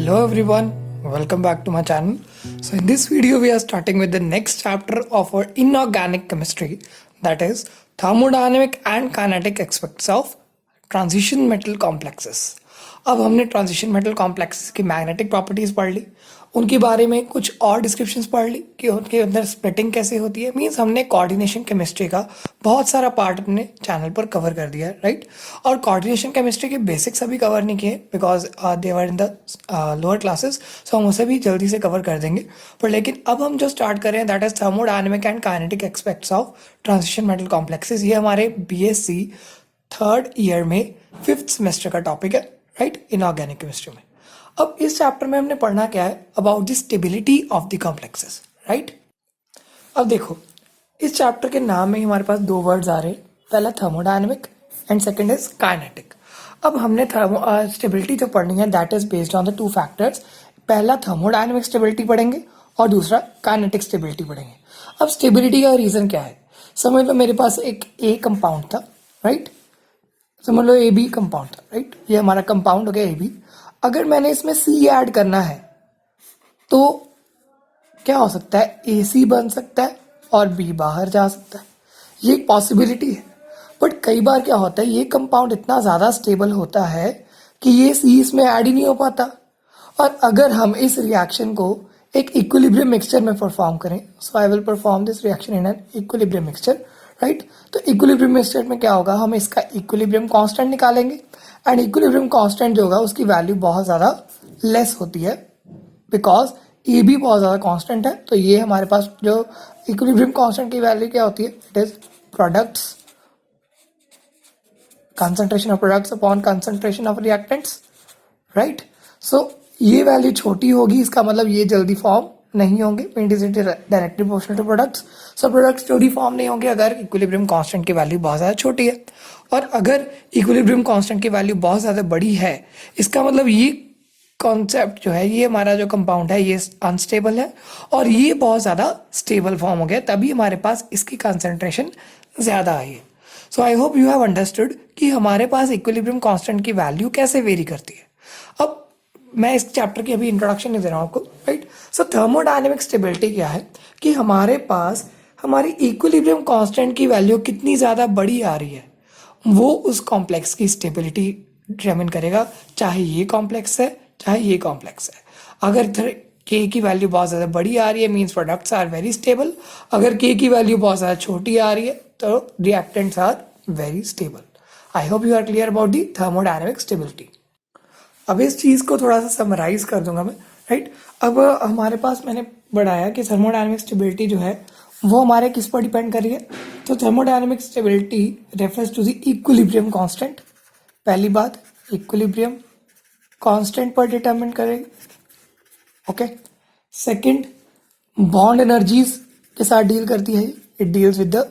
Hello everyone, welcome back to my channel. So in this video we are starting with the next chapter of our inorganic chemistry, that is thermodynamic and kinetic aspects of transition metal complexes. अब हमने transition metal complexes की magnetic properties पढ़ ली, उनके बारे में कुछ और descriptions पढ़ ली कि उनके अंदर स्प्लिटिंग कैसे होती है। मींस हमने कोऑर्डिनेशन केमिस्ट्री का बहुत सारा पार्ट अपने चैनल पर कवर कर दिया है, राइट। और कोऑर्डिनेशन केमिस्ट्री के बेसिक्स अभी कवर नहीं किए because they were in the lower classes, so हम उसे भी जल्दी से कवर कर देंगे। पर लेकिन अब हम जो स्टार्ट कर रहे हैं that is thermodynamic and kinetic aspects of transition metal complexes. ये हमारे बीएससी थर्ड ईयर में 5th सेमेस्टर का टॉपिक है, राइट, इनऑर्गेनिक केमिस्ट्री में। अब इस चैप्टर में हमने पढ़ना क्या है, about the stability of the complexes, right. अब देखो इस चैप्टर के नाम में हमारे पास दो वर्ड्स आ रहे हैं, पहला thermodynamic and second is kinetic. अब हमने स्टेबिलिटी जो पढ़नी है that is based on the two factors. पहला थर्मोडायनेमिक स्टेबिलिटी पढ़ेंगे और दूसरा काइनेटिक स्टेबिलिटी पढ़ेंगे। अब स्टेबिलिटी का रीजन क्या है, समझ लो मेरे पास एक ए कंपाउंड था, राइट, समझ लो ए बी कंपाउंड था, राइट, ये हमारा कंपाउंड हो गया ए बी। अगर मैंने इसमें सी ऐड करना है तो क्या हो सकता है, ए सी बन सकता है और बी बाहर जा सकता है, ये एक पॉसिबिलिटी है। बट कई बार क्या होता है, ये कंपाउंड इतना ज़्यादा स्टेबल होता है कि ये सी इसमें ऐड ही नहीं हो पाता। और अगर हम इस रिएक्शन को एक इक्विलिब्रियम मिक्सचर में परफॉर्म करें, so I will perform this reaction in an equilibrium mixture, right. तो इक्विलिब्रियम मिक्सचर में क्या होगा, हम इसका इक्विलिब्रियम कांस्टेंट निकालेंगे एंड इक्विलिब्रियम कांस्टेंट जो होगा उसकी वैल्यू बहुत ज़्यादा लेस होती है बिकॉज ए भी बहुत ज़्यादा कांस्टेंट है। तो ये हमारे पास जो इक्विलिब्रियम कांस्टेंट की वैल्यू क्या होती है, it is products concentration of products upon concentration of reactants, right. So ये वैल्यू छोटी होगी, इसका मतलब ये जल्दी फॉर्म नहीं होंगे, directly proportional to products. So products जल्दी फॉर्म नहीं होंगे अगर इक्विलिब्रियम कांस्टेंट की वैल्यू बहुत ज़्यादा छोटी है। और अगर इक्विलिब्रियम कांस्टेंट की वैल्यू बहुत ज़्यादा बड़ी है, इसका मतलब ये कॉन्सेप्ट जो है, ये हमारा जो कंपाउंड है ये अनस्टेबल है और ये बहुत ज़्यादा स्टेबल फॉर्म हो गया, तभी हमारे पास इसकी कंसंट्रेशन ज़्यादा आई है। So I hope you have understood कि हमारे पास इक्विलिब्रियम कांस्टेंट की वैल्यू कैसे वेरी करती है। अब मैं इस चैप्टर की अभी इंट्रोडक्शन नहीं दे रहा हूँ आपको, राइट। सो थर्मोडायनेमिक स्टेबिलिटी क्या है कि हमारे पास हमारी इक्विलिब्रियम कांस्टेंट की वैल्यू कितनी ज़्यादा बड़ी आ रही है वो उस कॉम्प्लेक्स की स्टेबिलिटी डिटरमिन करेगा, चाहे ये कॉम्प्लेक्स है चाहे ये कॉम्प्लेक्स है। अगर इधर के की वैल्यू बहुत ज़्यादा बड़ी आ रही है means products are very stable, अगर के की वैल्यू बहुत ज़्यादा छोटी आ रही है तो reactants are very stable. I hope you are clear about the thermodynamic stability. अब इस चीज़ को थोड़ा सा समराइज कर दूंगा मैं, राइट। अब हमारे पास मैंने बढ़ाया कि थर्मोडायनेमिक स्टेबिलिटी जो है वो हमारे किस पर डिपेंड कर रही है, तो thermodynamic stability refers to the equilibrium constant. पहली बात इक्विलिब्रियम कांस्टेंट पर डिटरमिन करेगी, ओके। सेकंड बॉन्ड एनर्जीज के साथ डील करती है, it deals with the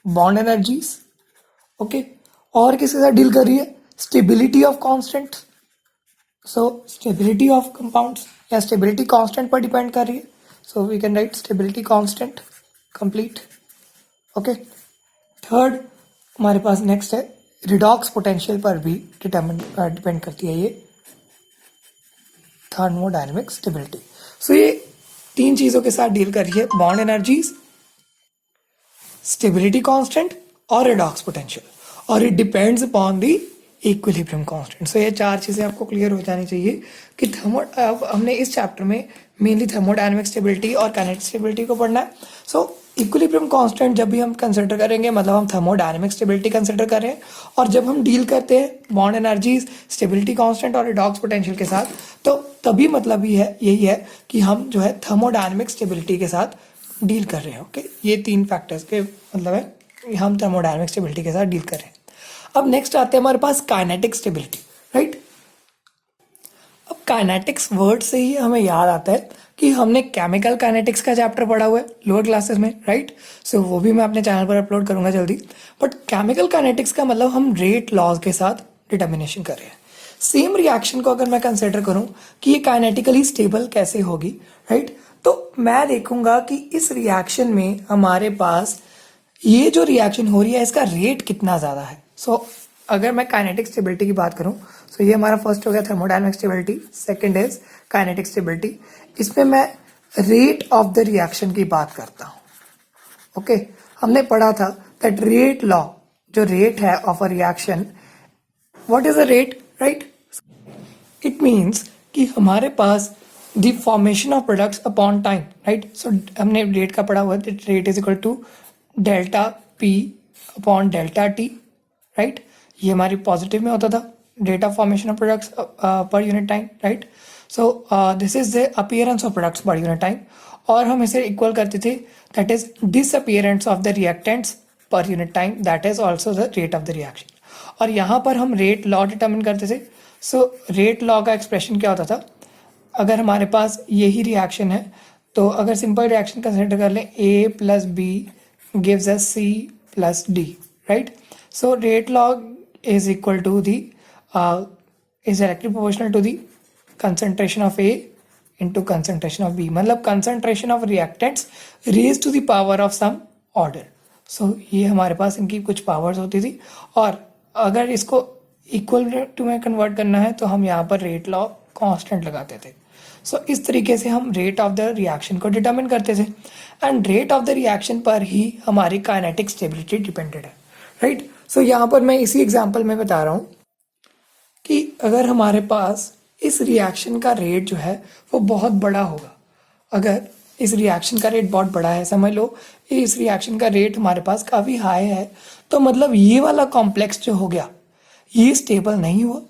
bond energies, okay. और किसके साथ डील कर रही है, stability of constant. So stability of compounds या स्टेबिलिटी कांस्टेंट पर डिपेंड कर रही है, so we can write stability constant, complete, okay. Third हमारे पास नेक्स्ट है रिडॉक्स पोटेंशियल पर भी डिपेंड करती है ये थर्मोडायनेमिक स्टेबिलिटी। सो ये तीन चीज़ों के साथ डील कर रही है, बॉन्ड एनर्जीज, स्टेबिलिटी कांस्टेंट और रिडॉक्स पोटेंशियल, और it depends upon the equilibrium constant. So ये चार चीज़ें आपको क्लियर हो जानी चाहिए कि अब हमने इस चैप्टर में मेनली थर्मोडायनेमिक स्टेबिलिटी और काइनेटिक स्टेबिलिटी को पढ़ना है। सो इक्विलिब्रियम कांस्टेंट जब भी हम कंसिडर करेंगे मतलब हम थर्मोडायनेमिक स्टेबिलिटी कंसिडर कर रहे हैं, और जब हम डील करते हैं बॉन्ड एनर्जीज, स्टेबिलिटी कांस्टेंट और रिडॉक्स पोटेंशियल के साथ, तो तभी मतलब यही है कि हम जो है थर्मोडायनेमिक स्टेबिलिटी के साथ डील कर रहे हैं, ओके। ये तीन फैक्टर्स के मतलब है हम थर्मोडायनेमिक स्टेबिलिटी के साथ डील कर रहे हैं। अब नेक्स्ट आते हैं हमारे पास काइनेटिक स्टेबिलिटी, राइट। अब काइनेटिक्स वर्ड से ही हमें याद आता है कि हमने केमिकल काइनेटिक्स का चैप्टर पढ़ा हुआ है लोअर क्लासेस में, राइट। सो वो भी मैं अपने चैनल पर अपलोड करूंगा जल्दी। बट केमिकल काइनेटिक्स का मतलब हम रेट लॉज के साथ डिटर्मिनेशन कर रहे हैं। सेम रिएक्शन को अगर मैं कंसिडर करूं कि ये काइनेटिकली स्टेबल कैसे होगी, राइट, तो मैं देखूंगा कि इस रिएक्शन में हमारे पास ये जो रिएक्शन हो रही है इसका रेट कितना ज़्यादा है। सो अगर मैं काइनेटिक स्टेबिलिटी की बात करूं, तो ये हमारा फर्स्ट हो गया thermodynamic stability, second is kinetic stability. इसमें मैं रेट ऑफ द रिएक्शन की बात करता हूं। ओके, हमने पढ़ा था दैट रेट लॉ, जो रेट है of a reaction, what is a rate, right? It means कि हमारे पास the formation of products upon time, right? So हमने रेट का पढ़ा हुआ है, rate is equal to delta P upon delta T, right? ये हमारी पॉजिटिव में होता था, rate of formation of products per unit time, right? So this is the appearance of products per unit time, और हम इसे इक्वल करते थे that is disappearance of the reactants पर unit time, that is also the rate of the reaction. और यहाँ पर हम रेट लॉ डिटर्मिन करते थे। सो रेट लॉ का एक्सप्रेशन क्या होता था, अगर हमारे पास यही रिएक्शन है, तो अगर सिंपल रिएक्शन कंसिडर कर लें, A plus B gives us C plus D, right? So rate law is equal to the is directly proportional to the concentration of A into concentration of B, मतलब concentration of reactants raised to the power of some order। so ये हमारे पास इनकी कुछ powers होती थी, और अगर इसको इक्वल टू में कन्वर्ट करना है तो हम यहाँ पर रेट लॉ कांस्टेंट लगाते थे। सो इस तरीके से हम रेट ऑफ द रिएक्शन को डिटरमिन करते थे, and rate of the reaction पर ही हमारी काइनेटिक स्टेबिलिटी डिपेंडेड है, राइट? सो यहाँ पर मैं इसी एग्जाम्पल में बता रहा हूँ कि अगर हमारे पास इस रिएक्शन का रेट जो है वो बहुत बड़ा होगा, अगर इस रिएक्शन का रेट बहुत बड़ा है, समझ लो इस रिएक्शन का रेट हमारे पास काफ़ी हाई है, तो मतलब ये वाला कॉम्प्लेक्स जो हो गया ये स्टेबल नहीं हुआ,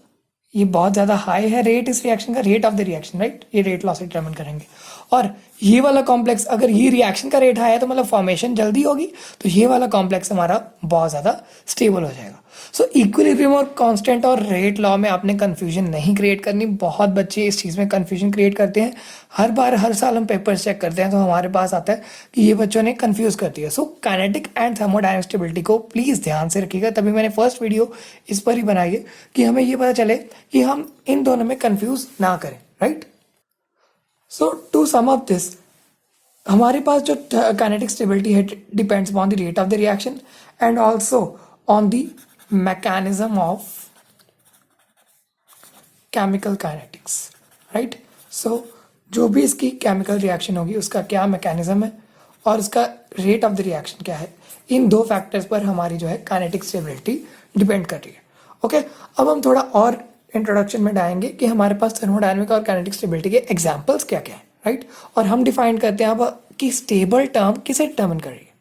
ये बहुत ज़्यादा हाई है रेट इस रिएक्शन का, rate of the reaction, right? ये रेट लॉ से डिटरमिन करेंगे। और ये वाला कॉम्प्लेक्स, अगर ये रिएक्शन का रेट हाई है तो मतलब फॉर्मेशन जल्दी होगी, तो ये वाला कॉम्प्लेक्स हमारा बहुत ज़्यादा स्टेबल हो जाएगा। सो इक्विलिब्रियम और कांस्टेंट और रेट लॉ में आपने कंफ्यूजन नहीं क्रिएट करनी। बहुत बच्चे इस चीज़ में कंफ्यूजन क्रिएट करते हैं, हर बार हर साल हम पेपर्स चेक करते हैं तो हमारे पास आता है कि ये बच्चों ने कंफ्यूज कर दिया। So kinetic and thermodynamic stability को प्लीज़ ध्यान से रखिएगा, तभी मैंने फर्स्ट वीडियो इस पर ही बनाई है कि हमें ये पता चले कि हम इन दोनों में कंफ्यूज ना करें, right? So to sum up this, हमारे पास जो काइनेटिक स्टेबिलिटी है depends on the rate of the reaction and also on the mechanism of chemical kinetics, right? So जो भी इसकी केमिकल रिएक्शन होगी उसका क्या मैकेनिज्म है और उसका रेट ऑफ द रिएक्शन क्या है, इन दो फैक्टर्स पर हमारी जो है काइनेटिक स्टेबिलिटी डिपेंड कर रही है। ओके, अब हम थोड़ा और इंट्रोडक्शन में जाएंगे कि हमारे पास थर्मोडायनेमिक और काइनेटिक स्टेबिलिटी के एग्जांपल्स क्या क्या है, राइट? और हम डिफाइन करते हैं अब कि स्टेबल टर्म किसे डिटर्मिन कर रही है।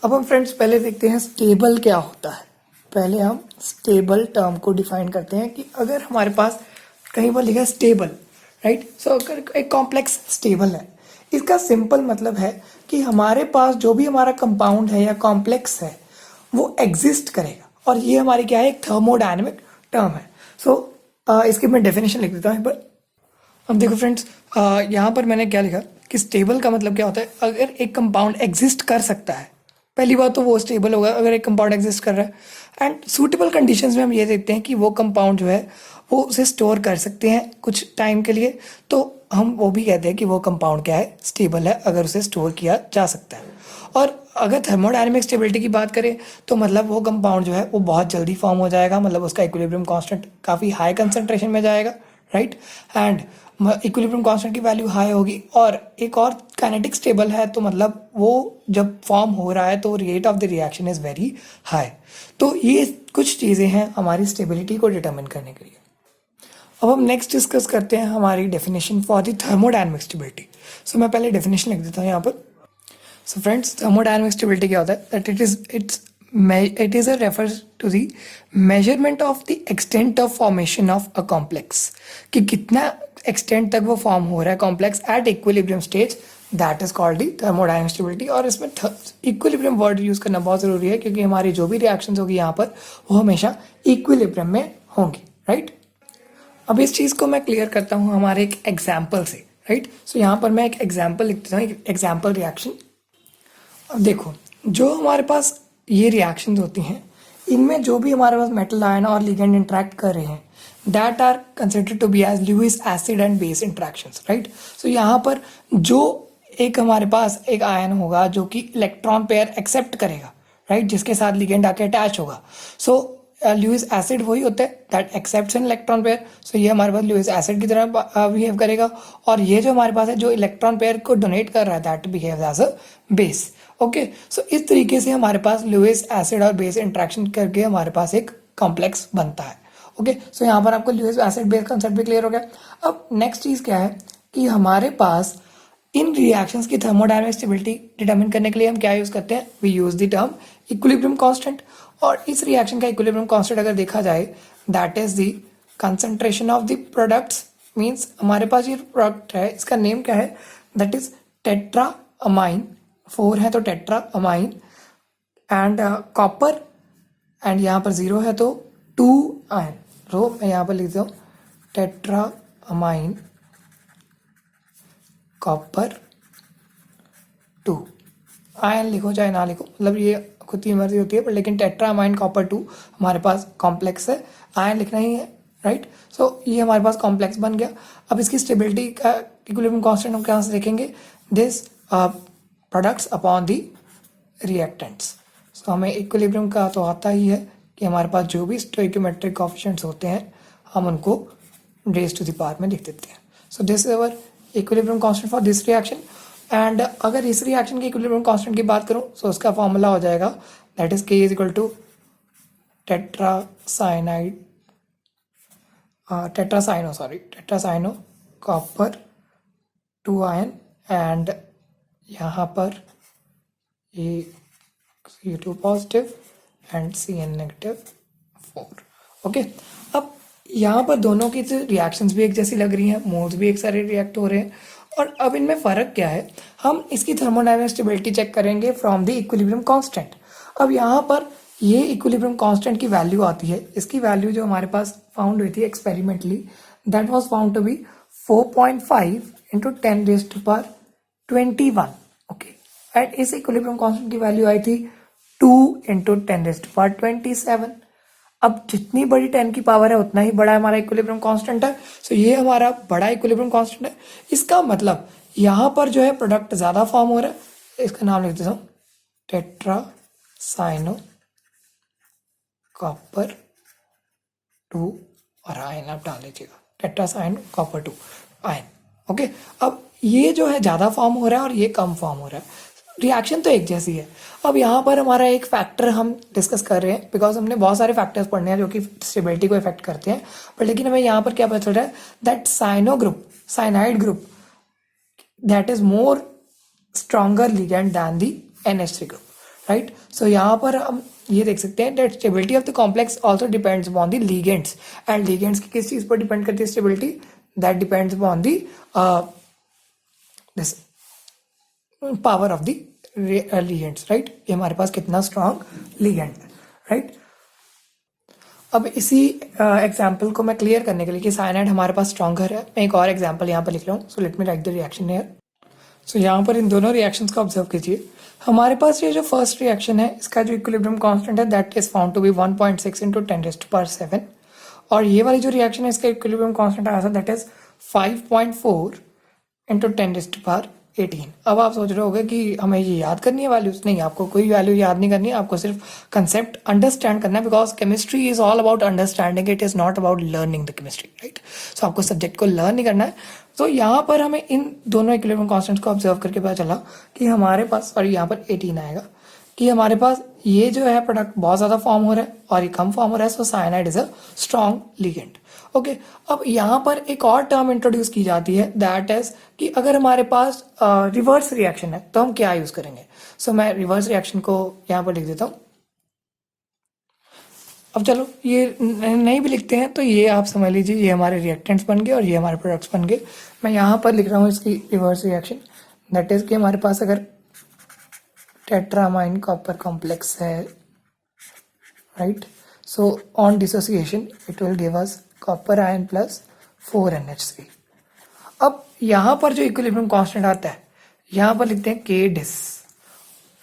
अब हम फ्रेंड्स पहले देखते हैं स्टेबल क्या होता है। पहले हम स्टेबल टर्म को डिफाइन करते हैं कि अगर हमारे पास कहीं पर लिखा है स्टेबल, राइट? सो अगर एक कॉम्प्लेक्स स्टेबल है, इसका सिंपल मतलब है कि हमारे पास जो भी हमारा कंपाउंड है या कॉम्प्लेक्स है वो एग्जिस्ट करेगा, और ये हमारी क्या है, एक थर्मोडायनेमिक टर्म है। सो इसकी मैं डेफिनेशन लिख देता हूँ एक बार। अब देखो फ्रेंड्स, यहाँ पर मैंने क्या लिखा कि स्टेबल का मतलब क्या होता है, अगर एक कंपाउंड एग्जिस्ट कर सकता है, पहली बात तो वो स्टेबल होगा अगर एक कंपाउंड एग्जिस्ट कर रहा है, एंड सूटेबल कंडीशंस में हम ये देखते हैं कि वो कंपाउंड जो है वो उसे स्टोर कर सकते हैं कुछ टाइम के लिए, तो हम वो भी कहते हैं कि वो कंपाउंड क्या है, स्टेबल है, अगर उसे स्टोर किया जा सकता है। और अगर थर्मोडायनेमिक स्टेबिलिटी की बात करें तो मतलब वो कंपाउंड जो है वो बहुत जल्दी फॉर्म हो जाएगा, मतलब उसका इक्विलिब्रियम कांस्टेंट काफ़ी हाई कंसंट्रेशन में जाएगा, राइट? एंड इक्विलिब्रियम कांस्टेंट की वैल्यू हाई होगी, और एक और काइनेटिक स्टेबल है तो मतलब वो जब फॉर्म हो रहा है तो rate of the reaction is very high. तो ये कुछ चीज़ें हैं हमारी स्टेबिलिटी को डिटरमिन करने के लिए। अब हम नेक्स्ट डिस्कस करते हैं हमारी definition for the thermodynamic stability. So मैं पहले डेफिनेशन लिख देता हूँ यहाँ पर। सो फ्रेंड्स, थर्मोडायनेमिक स्टेबिलिटी क्या होता है, that it is a refers to the measurement of the extent of formation of a complex, कि कितना एक्सटेंट तक वो फॉर्म हो रहा है complex at equilibrium stage, that is called the thermodynamic stability. और इसमें इक्विलिब्रियम वर्ड यूज करना बहुत जरूरी है क्योंकि हमारी जो भी रिएक्शंस होगी यहाँ पर वो हमेशा इक्विलिब्रियम में होंगी, राइट? अब इस चीज़ को मैं क्लियर करता हूँ हमारे एक एग्जाम्पल से, राइट? सो यहाँ पर मैं एक एग्जाम्पल लिख देता हूँ, एक एग्जाम्पल रिएक्शन। अब देखो, जो हमारे पास ये रिएक्शंस होती हैं, इनमें जो भी हमारे पास मेटल आयन और लिगेंड इंटरेक्ट कर रहे हैं, that are considered to be as Lewis acid and base interactions, right? So यहाँ पर जो एक हमारे पास एक आयन होगा जो कि इलेक्ट्रॉन पेयर एक्सेप्ट करेगा, राइट, जिसके साथ लिगेंड आके अटैच होगा। सो लुईस एसिड वही होता है that accepts an electron pair. So ये हमारे पास लुईस एसिड की तरह बिहेव करेगा. और ये जो हमारे पास है जो इलेक्ट्रॉन पेयर को डोनेट कर रहा है that behaves as a base. Okay, so इस तरीके से हमारे पास लुईस एसिड और बेस इंट्रैक्शन करके हमारे पास एक कॉम्प्लेक्स बनता है. ओके, सो यहाँ पर आपको लुईस एसिड बेस कंसेप्ट भी क्लियर हो गया. अब नेक्स्ट चीज़ क्या है कि हमारे पास इन रिएक्शंस की थर्मोडायनामिक स्टेबिलिटी डिटरमिन करने के लिए हम क्या यूज़ करते हैं, we use the term equilibrium constant. और इस रिएक्शन का इक्विलिब्रियम कांस्टेंट अगर देखा जाए that is the concentration of the products. Means हमारे पास ये प्रोडक्ट है, इसका नेम क्या है, दैट इज टेट्रा अमाइन. 4 है तो tetra amine and copper, and यहाँ पर 0 है तो 2 आयन. रो मैं यहाँ पर लिख देता हूँ टेट्रा अमाइन कॉपर 2. आयन लिखो चाहे ना लिखो, मतलब ये खुद की मर्जी होती है, पर लेकिन टेट्रा अमाइन कॉपर 2 हमारे पास कॉम्प्लेक्स है, आयन लिखना ही है, राइट. सो ये हमारे पास कॉम्प्लेक्स बन गया. अब इसकी स्टेबिलिटी का इक्विलिब्रियम कांस्टेंट हम कहाँ से देखेंगे, this products upon the reactants. So हमें इक्विलिब्रियम का तो आता ही है कि हमारे पास जो भी स्टोइकियोमेट्रिक कोएफिशिएंट्स होते हैं हम उनको रेज टू द पावर में लिख देते हैं. सो this is our equilibrium constant for this reaction. And अगर इस रिएक्शन के इक्विलिब्रियम कांस्टेंट की बात करूं सो उसका फॉर्मूला हो जाएगा that is K is equal to tetracyano copper 2 ion and यहाँ पर ये C2 positive and Cn negative 4. Okay, अब यहाँ पर दोनों की रिएक्शंस भी एक जैसी लग रही हैं, मोल्स भी एक सारे रिएक्ट हो रहे हैं. और अब इनमें फ़र्क क्या है, हम इसकी थर्मोडायनामिक स्टेबिलिटी चेक करेंगे फ्रॉम द इक्विलिब्रियम कांस्टेंट. अब यहाँ पर ये इक्विलिब्रियम कांस्टेंट की वैल्यू आती है, इसकी वैल्यू जो हमारे पास फाउंड हुई थी experimentally that was found to be 4.5 into 10⁻21. Okay, and इस इक्विलिब्रियम कांस्टेंट की वैल्यू आई थी 2 इंटू 10⁻27. अब जितनी बड़ी 10 की पावर है उतना ही बड़ा हमारा इक्विलिब्रियम कांस्टेंट है. सो ये हमारा बड़ा इक्विलिब्रियम कांस्टेंट है. इसका मतलब यहाँ पर जो है प्रोडक्ट ज़्यादा फॉर्म हो रहा है, इसका नाम लिख देता हूँ टेट्रासाइनो कॉपर 2 और आयन आप डाल लीजिएगा टेट्रासाइनो कॉपर 2 आयन. ओके, अब ये जो है ज़्यादा फॉर्म हो रहा है और ये कम फॉर्म हो रहा है, रिएक्शन तो एक जैसी है. अब यहाँ पर हमारा एक फैक्टर हम डिस्कस कर रहे हैं बिकॉज हमने बहुत सारे फैक्टर्स पढ़ने हैं जो कि स्टेबिलिटी को इफेक्ट करते हैं, पर लेकिन हमें यहाँ पर क्या पता चल रहा है that cyanide group that is more stronger ligand than the NH3 group, right. So यहाँ पर हम ये देख सकते हैं that stability of the complex also depends upon the ligands. And ligands की किस चीज़ पर डिपेंड करती है stability, that depends upon the this power of the ligands, right. ये हमारे पास कितना स्ट्रॉन्ग लिगेंड है, राइट. अब इसी एग्जाम्पल को मैं क्लियर करने के लिए कि साइनाइड हमारे पास स्ट्रॉन्गर है, मैं एक और एग्जाम्पल यहाँ पर लिख रहा हूँ. So let me write the reaction here. So यहाँ पर इन दोनों रिएक्शंस को ऑब्जर्व कीजिए. हमारे पास ये जो फर्स्ट रिएक्शन है इसका जो इक्विलिब्रियम कांस्टेंट है that is found to be 1.6 into 10⁻7. और ये वाली जो रिएक्शन है इसका इक्विलिब्रियम कांस्टेंट आया था दैट इज 5.4 इंटू 10⁻18. अब आप सोच रहे होगे कि हमें ये याद करनी है वैल्यूज. नहीं, आपको कोई वैल्यू याद नहीं करनी है, आपको सिर्फ कंसेप्ट अंडरस्टैंड करना है because chemistry is all about understanding, it is not about learning the chemistry, right. So आपको सब्जेक्ट को लर्न नहीं करना है. तो यहाँ पर हमें इन दोनों इक्विलिब्रियम कांस्टेंट्स को ऑब्जर्व करके पता चला कि हमारे पास, और यहाँ पर 18 आएगा, कि हमारे पास ये जो है प्रोडक्ट बहुत ज़्यादा फॉर्म हो रहा है और ये कम फॉर्म हो रहा है. So cyanide is a strong ligand. Okay, अब यहाँ पर एक और टर्म इंट्रोड्यूस की जाती है दैट इज कि अगर हमारे पास रिवर्स रिएक्शन है तो हम क्या यूज़ करेंगे. सो मैं रिवर्स रिएक्शन को यहाँ पर लिख देता हूँ. अब चलो ये नहीं भी लिखते हैं तो ये आप समझ लीजिए ये हमारे रिएक्टेंट्स बन गए और ये हमारे प्रोडक्ट्स बन गए. मैं यहाँ पर लिख रहा हूँ इसकी रिवर्स रिएक्शन दैट इज कि हमारे पास अगर टेट्रामाइन कॉपर कॉम्प्लेक्स है, right. So on dissociation it will give us copper ion plus 4NH3. अब यहाँ पर जो इक्विलिब्रियम कांस्टेंट आता है यहाँ पर लिखते हैं K डिस,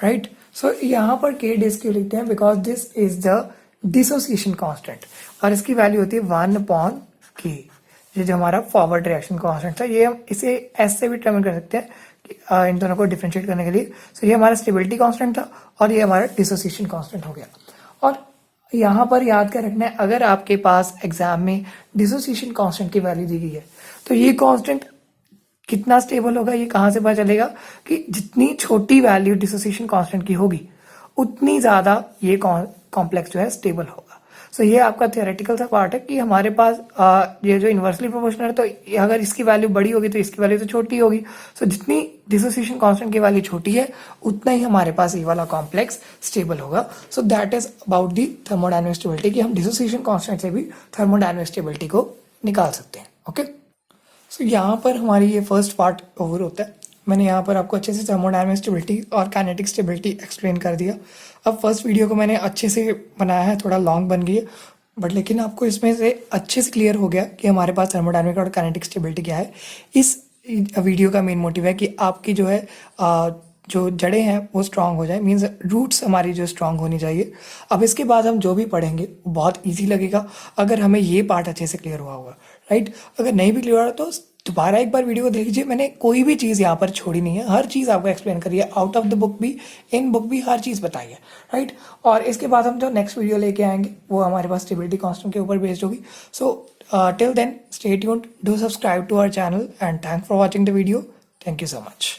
राइट. सो यहाँ पर K डिस क्यों लिखते हैं, because this is the dissociation constant और इसकी वैल्यू होती है 1/K. ये जो हमारा फॉरवर्ड रिएक्शन कांस्टेंट था, ये हम इसे S से भी डिटरमिन कर सकते हैं कि इन दोनों को डिफरेंशिएट करने के लिए. सो ये हमारा स्टेबिलिटी कांस्टेंट था और ये हमारा डिसोसिएशन कांस्टेंट हो गया. और यहाँ पर याद कर रखना है, अगर आपके पास एग्जाम में डिसोसिएशन कांस्टेंट की वैल्यू दी गई है तो ये कांस्टेंट कितना स्टेबल होगा, ये कहाँ से पता चलेगा कि जितनी छोटी वैल्यू डिसोसिएशन कांस्टेंट की होगी उतनी ज़्यादा ये कॉम्प्लेक्स जो है स्टेबल होगा। सो ये आपका थियोरेटिकल सा पार्ट है कि हमारे पास ये जो इन्वर्सली प्रोपोर्शनल है, तो अगर इसकी वैल्यू बड़ी होगी तो इसकी वैल्यू तो छोटी होगी। सो जितनी डिसोसिएशन कांस्टेंट की वैल्यू छोटी है उतना ही हमारे पास ये वाला कॉम्प्लेक्स स्टेबल होगा। So that is about the thermodynamic stability, कि हम डिसोसिएशन कांस्टेंट से भी थर्मोडायनामिक स्टेबिलिटी को निकाल सकते हैं। ओके, सो यहाँ पर हमारी ये फर्स्ट पार्ट ओवर होता है। मैंने यहाँ पर आपको अच्छे से थर्मोडायनामिक स्टेबिलिटी और काइनेटिक स्टेबिलिटी एक्सप्लेन कर दिया। अब फर्स्ट वीडियो को मैंने अच्छे से बनाया है, थोड़ा लॉन्ग बन गई है बट लेकिन आपको इसमें से अच्छे से क्लियर हो गया कि हमारे पास थर्मोडायनामिक और काइनेटिक स्टेबिलिटी क्या है। इस वीडियो का मेन मोटिव है कि आपकी जो है जो जड़ें हैं वो स्ट्रांग हो जाए, मीन्स रूट्स हमारी जो स्ट्रांग होनी चाहिए। अब इसके बाद हम जो भी पढ़ेंगे वो बहुत इजी लगेगा अगर हमें ये पार्ट अच्छे से क्लियर हुआ होगा, राइट। अगर नहीं भी क्लियर हो तो दोबारा एक बार वीडियो को देख लीजिए, मैंने कोई भी चीज़ यहाँ पर छोड़ी नहीं है, हर चीज़ आपको एक्सप्लेन करी है, आउट ऑफ द बुक भी, इन बुक भी हर चीज़ बताई है, राइट। और इसके बाद हम जो नेक्स्ट वीडियो लेके आएंगे वो हमारे पास स्टेबिलिटी कांस्टेंट के ऊपर बेस्ड होगी। So till then stay tuned, do subscribe to our channel and thank for watching the video. Thank you so much.